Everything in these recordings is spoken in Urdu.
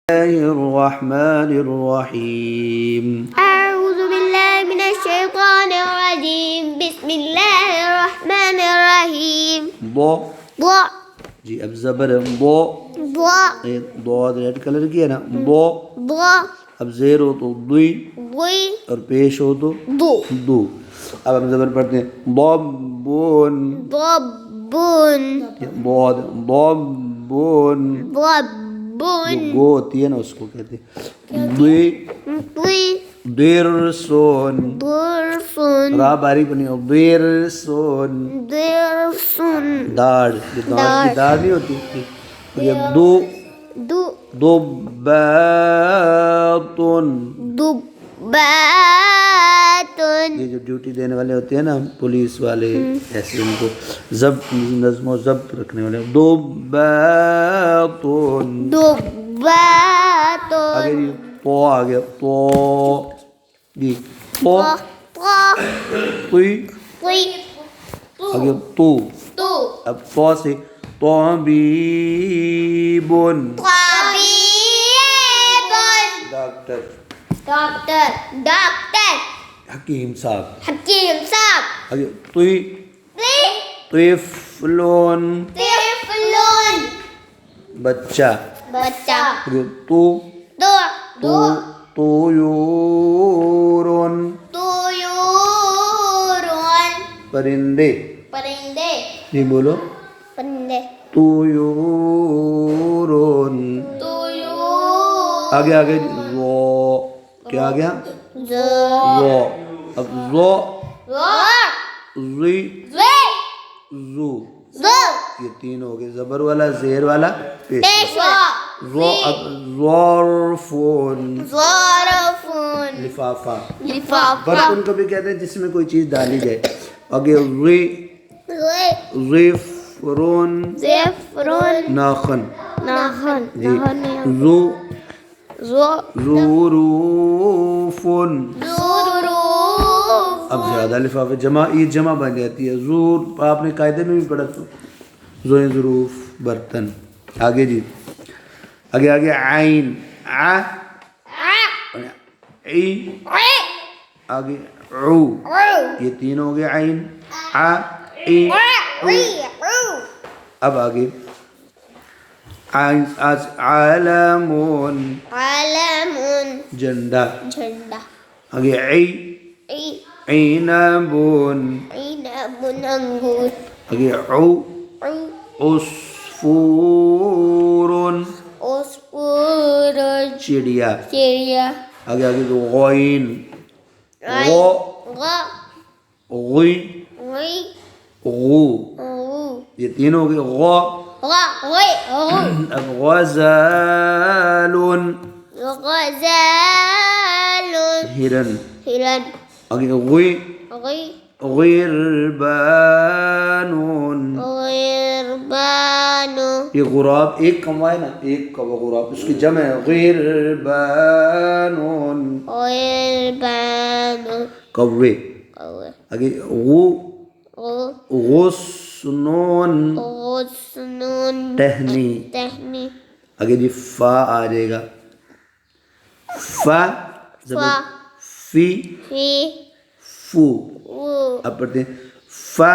الله الرحمن الرحيم. أعوذ بالله من الشيطان الرجيم. بسم الله الرحمن الرحيم. ضو ض جی اب زبر ہے ضو. ض ضاد ریڈ کلر کی ہے نا. ضو ض اب زیر ہو تو ضی ض اور پیش ہو تو ض دو. اب ہم زبر پڑھتے ہیں ضبون. ضبون ضاد ضبون. ضبون جو گو ہوتی ہے نا اس کو کہتے ہیں ضی. ض درسون. درسون را باریک بنی ہو درسون. درسون داڑ یہ داڑ کی داڑ نہیں ہوتی. یہ دو دو ضباتن. ضباتن یہ جو ڈیوٹی دینے والے ہوتے ہیں نا پولیس والے ایسے ان کو ضبط نظم و ضبط رکھنے والے. ضباتن. ضباتن آگے جی تو آ گیا تو جی تو توی آگے تو. اب تو سے طبیبن. ڈاکٹر ڈاکٹر ڈاکٹر حکیم صاحب. حکیم صاحب آگے توی طفلون. طفلون بچہ. بچہ آگے تو طیورن. طیورون پرندے. پرندے جی بولو پرندے طیورن. طیور آگے آگے رو کیا آ گیا ز رو. اب رو زی زو یہ تین ہو گئے. زبر والا زیر والا پیش. رو اب ظرفون. ظرفون لفافہ. لفافہ برتن کو بھی کہتے ہیں جس میں کوئی چیز ڈالی جائے. آگے ظفرون. زفرون ناخن. ناخن جی زو ظروفن. ظروف اب زیادہ لفافے جمع یہ جمع بن جاتی ہے. زور آپ نے قاعدے میں بھی پڑھا تو زوئیں ظروف برتن. آگے جی آگے عین ای آگے عو یہ تین ہو گئے. عین ای اب آگے علمون. علمون جھنڈا. جھنڈا آگے عنبون. عنب انگور آگے عصفورن. عصفور چڑیا. چڑیا آگے غین غو غی غو یہ تین ہو گئے. غو اب غزالن. غزال ہرن. ہرن آگے غربانون. غربان یہ غراب ایک کمائے نا ایک کا غراب اس کی جمع ہے غربانون. غربان کوے. آگے غصنون. غصنون ٹہنی. تہنی آگے جی فا آ جائے گا. فا فا فی فی فو. و اب پڑھتے ہیں فا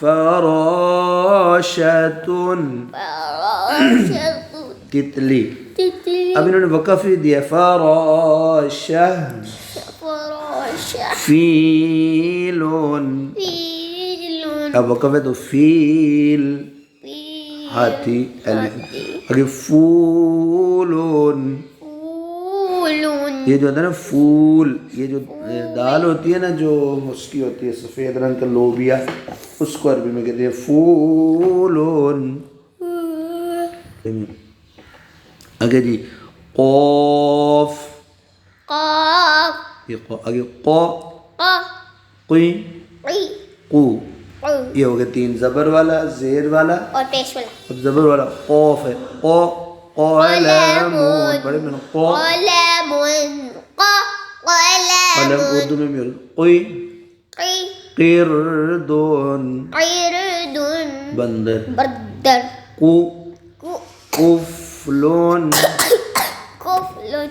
فراشتن. تتلی. اب انہوں نے وقف ہی دیا فراشہ. فیلون. اب وقف ہے تو فیل ہاتھی. آگے فولون. یہ جو ہوتا ہے نا پھول یہ جو دال ہوتی ہے نا جو اس کی ہوتی ہے سفید رنگ کا لوبیا اس کو عربی میں کہتے ہیں فولون. آگے جی قوف. یہ آگے قی قو یہ ہو گئے تین. زبر والا زیر والا اور پیش والا. اب زبر والا قوف ہے. قلمون. بڑے میں قلم اردو میں بھی قی قردون. بندر. بردر قفلون. قاف لام